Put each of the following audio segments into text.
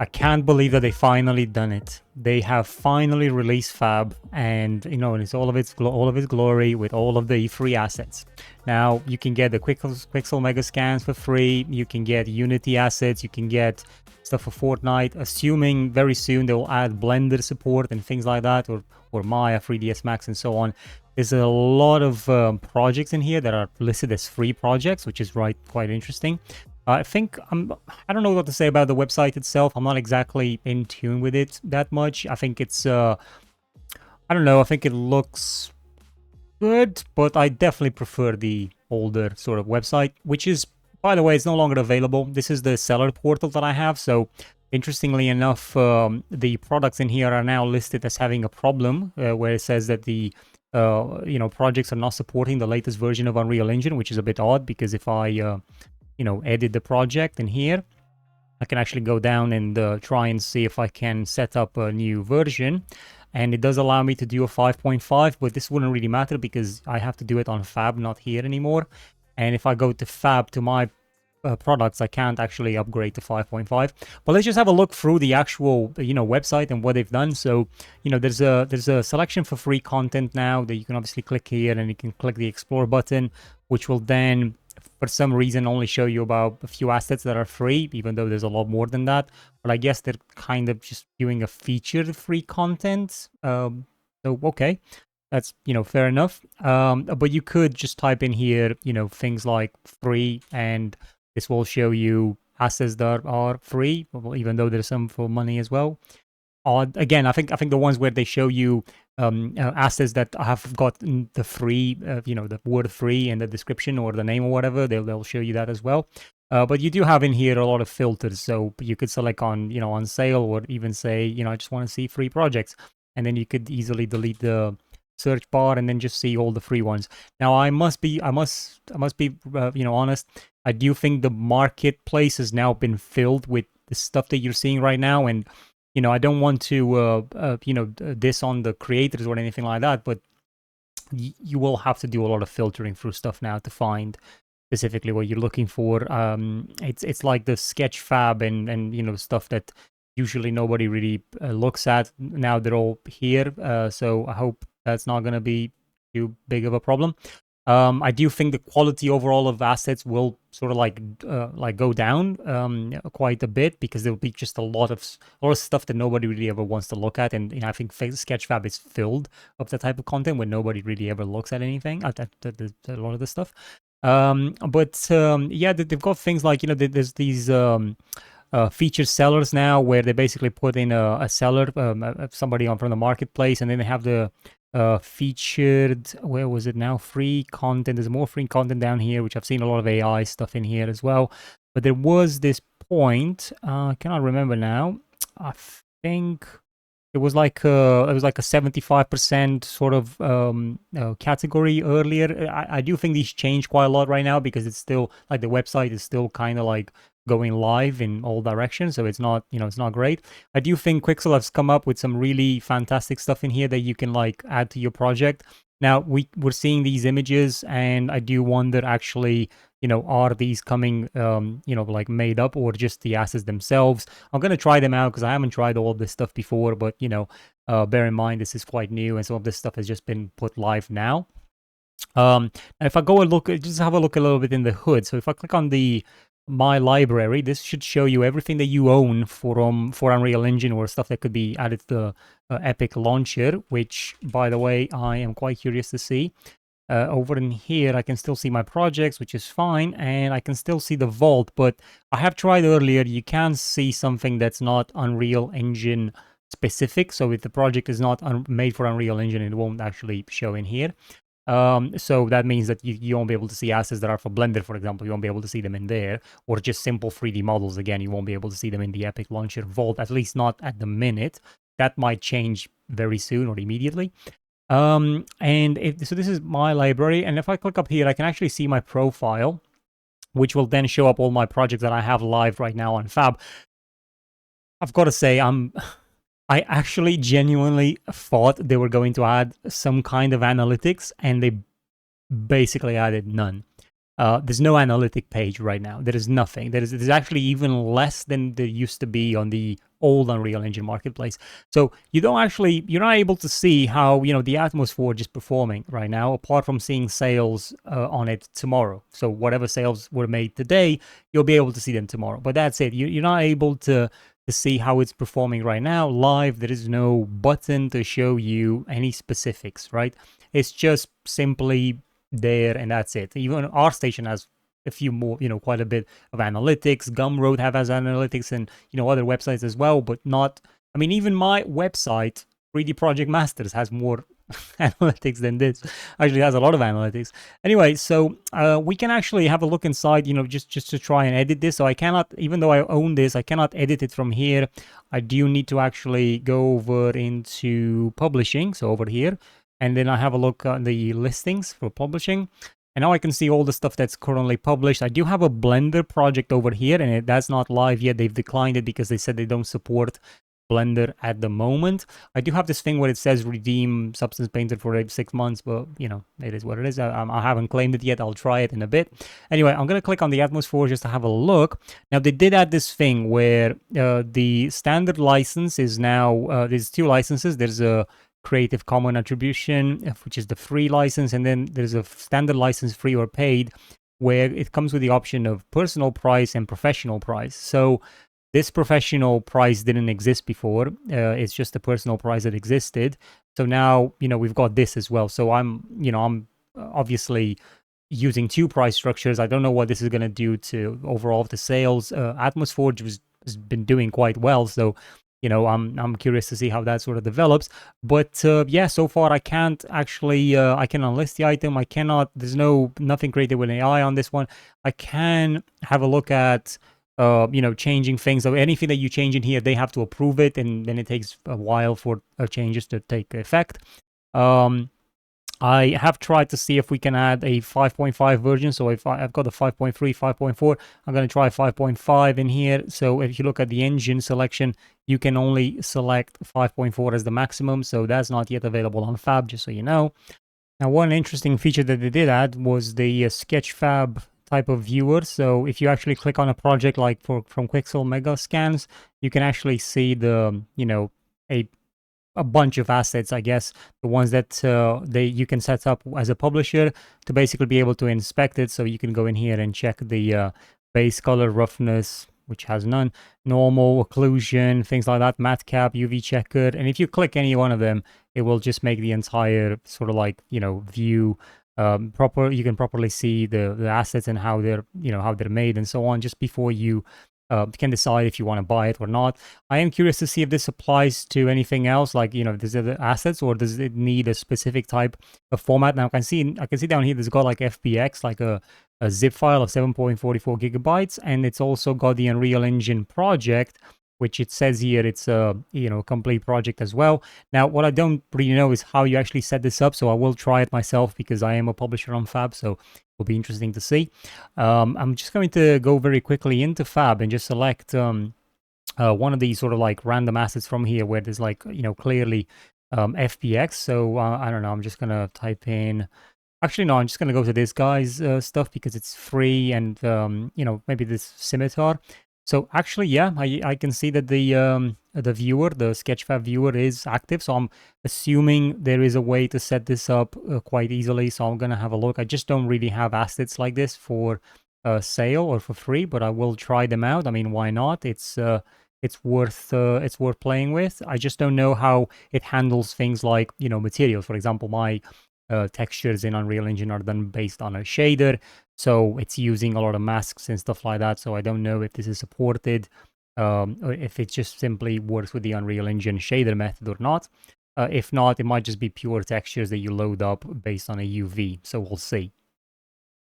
I can't believe that they finally done it. They have finally released Fab, and it's all of its glory with all of the free assets. Now you can get the Quixel Mega Scans for free. You can get Unity assets. You can get stuff for Fortnite. Assuming very soon they will add Blender support and things like that, or Maya, 3ds Max, and so on. There's a lot of projects in here that are listed as free projects, which is quite interesting. I think I don't know what to say about the website itself. I'm not exactly in tune with it that much. I think it's I don't know. I think it looks good, but I definitely prefer the older sort of website, which is, by the way, it's no longer available. This is the seller portal that I have. So interestingly enough, the products in here are now listed as having a problem, where it says that the projects are not supporting the latest version of Unreal Engine, which is a bit odd because if I edit the project in here, I can actually go down and try and see if I can set up a new version. And it does allow me to do a 5.5, but this wouldn't really matter because I have to do it on Fab, not here anymore. And if I go to Fab, to my products, I can't actually upgrade to 5.5. But let's just have a look through the actual website and what they've done. So there's a selection for free content now that you can obviously click here, and you can click the explore button, which will then for some reason only show you about a few assets that are free, even though there's a lot more than that. But I guess they're kind of just doing a featured free content. So okay, that's fair enough. But you could just type in here things like free, and this will show you assets that are free, even though there's some for money as well. Again, I think the ones where they show you assets that have got the free, the word free in the description or the name or whatever, they'll show you that as well. But you do have in here a lot of filters, so you could select on on sale, or even say I just want to see free projects, and then you could easily delete the search bar and then just see all the free ones. Now I must be honest. I do think the marketplace has now been filled with the stuff that you're seeing right now, and I don't want to, diss on the creators or anything like that, but you will have to do a lot of filtering through stuff now to find specifically what you're looking for. It's like the sketch fab and stuff that usually nobody really looks at. Now they're all here, so I hope that's not going to be too big of a problem. I do think the quality overall of assets will sort of like go down quite a bit, because there'll be just a lot of stuff that nobody really ever wants to look at, and I think Sketchfab is filled of the type of content where nobody really ever looks at anything, at a lot of the stuff. Yeah, they've got things like there's these featured sellers now, where they basically put in a seller, somebody from the marketplace, and then they have the featured, where was it now, free content. There's more free content down here, which I've seen a lot of AI stuff in here as well. But there was this point, I cannot remember now. I think it was like a 75% sort of category earlier. I do think these changed quite a lot right now, because it's still like the website is still kind of like going live in all directions, so it's not it's not great. I do think Quixel has come up with some really fantastic stuff in here that you can like add to your project. Now we're seeing these images, and I do wonder actually, are these coming like made up, or just the assets themselves? I'm gonna try them out because I haven't tried all of this stuff before, but bear in mind this is quite new, and some of this stuff has just been put live now. If I go and just have a look a little bit in the hood. So if I click on the My Library, this should show you everything that you own for Unreal Engine, or stuff that could be added to the Epic launcher, which, by the way, I am quite curious to see. Over in here, I can still see my projects, which is fine, and I can still see the vault, but I have tried earlier, you can see something that's not Unreal Engine specific. So if the project is not made for Unreal Engine, it won't actually show in here. So that means that you won't be able to see assets that are for Blender, for example. You won't be able to see them in there, or just simple 3D models. Again, you won't be able to see them in the Epic Launcher Vault, at least not at the minute. That might change very soon or immediately. So this is my library, and if I click up here, I can actually see my profile, which will then show up all my projects that I have live right now on Fab. I've got to say, I actually genuinely thought they were going to add some kind of analytics, and they basically added none. There's no analytic page right now. There is nothing. There's actually even less than there used to be on the old Unreal Engine marketplace. So you're not able to see how, you know, the Atmos Forge is performing right now, apart from seeing sales on it tomorrow. So whatever sales were made today, you'll be able to see them tomorrow. But that's it. You're not able to see how it's performing right now live. There is no button to show you any specifics, right? It's just simply there, and that's it. Even ArtStation has a few more, you know, quite a bit of analytics. Gumroad has analytics, and, you know, other websites as well, but not, I mean, even my website, 3D Project Masters, has more analytics than this. Actually has a lot of analytics. Anyway, so we can actually have a look inside, you know, just to try and edit this. So I cannot, even though I own this, I cannot edit it from here. I do need to actually go over into publishing, so over here, and then I have a look at the listings for publishing. And now I can see all the stuff that's currently published. I do have a Blender project over here, and that's not live yet. They've declined it because they said they don't support Blender at the moment. I do have this thing where it says redeem Substance Painter for 6 months, but, you know, it is what it is. I haven't claimed it yet. I'll try it in a bit. Anyway, I'm going to click on the Atmos Forge just to have a look. Now, they did add this thing where the standard license is now, there's 2 licenses. There's a Creative Commons Attribution, which is the free license, and then there's a standard license, free or paid, where it comes with the option of personal price and professional price. So this professional price didn't exist before. It's just the personal price that existed. So now, you know, we've got this as well. So I'm obviously using 2 price structures. I don't know what this is going to do to overall the sales. Atmos Forge has been doing quite well, so, you know, I'm curious to see how that sort of develops. But yeah, so far I can't actually, I can unlist the item. I cannot, there's nothing created with AI on this one. I can have a look at, you know, changing things. So anything that you change in here, they have to approve it, and then it takes a while for changes to take effect. I have tried to see if we can add a 5.5 version. So if I've got the 5.3, 5.4, I'm going to try 5.5 in here. So if you look at the engine selection, you can only select 5.4 as the maximum. So that's not yet available on Fab, just so you know. Now, one interesting feature that they did add was the Sketchfab type of viewer. So if you actually click on a project like from Quixel Mega Scans, you can actually see the, you know, a bunch of assets, I guess, the ones that you can set up as a publisher to basically be able to inspect it. So you can go in here and check the base color, roughness, which has none, normal, occlusion, things like that, matte cap, UV checker. And if you click any one of them, it will just make the entire sort of like, you know, view proper. You can properly see the assets and how they're, you know, how they're made and so on, just before you can decide if you want to buy it or not. I am curious to see if this applies to anything else, like, you know, does it assets, or does it need a specific type of format? Now I can see down here, there's got like FBX, like a zip file of 7.44 gigabytes, and it's also got the Unreal Engine project, which it says here it's a, you know, complete project as well. Now, what I don't really know is how you actually set this up, so I will try it myself because I am a publisher on Fab, so will be interesting to see. I'm just going to go very quickly into Fab and just select one of these sort of like random assets from here where there's like, you know, clearly FBX. So I don't know, I'm just going to type in, actually no, I'm just going to go to this guy's stuff because it's free, and you know, maybe this scimitar. So actually, yeah, I can see that the viewer, the Sketchfab viewer, is active. So I'm assuming there is a way to set this up quite easily. So I'm gonna have a look. I just don't really have assets like this for sale or for free, but I will try them out. I mean, why not? It's worth playing with. I just don't know how it handles things like, you know, materials. For example, my textures in Unreal Engine are done based on a shader, so it's using a lot of masks and stuff like that. So I don't know if this is supported, or if it just simply works with the Unreal Engine shader method or not. If not, it might just be pure textures that you load up based on a UV. So we'll see.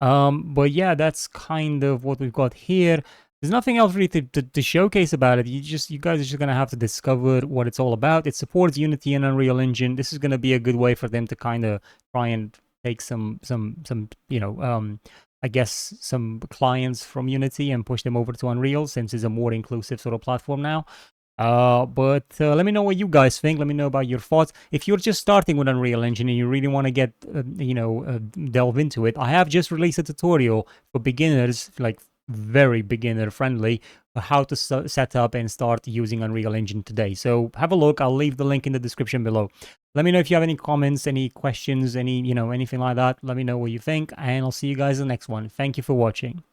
But yeah, that's kind of what we've got here. There's nothing else really to showcase about it. You guys are just gonna have to discover what it's all about. It supports Unity and Unreal Engine. This is gonna be a good way for them to kind of try and take some you know, I guess some clients from Unity and push them over to Unreal, since it's a more inclusive sort of platform now. But let me know what you guys think. Let me know about your thoughts. If you're just starting with Unreal Engine and you really want to get, you know, delve into it, I have just released a tutorial for beginners, like very beginner friendly, how to set up and start using Unreal Engine today. So have a look. I'll leave the link in the description below. Let me know if you have any comments, any questions, anything like that. Let me know what you think, and I'll see you guys in the next one. Thank you for watching.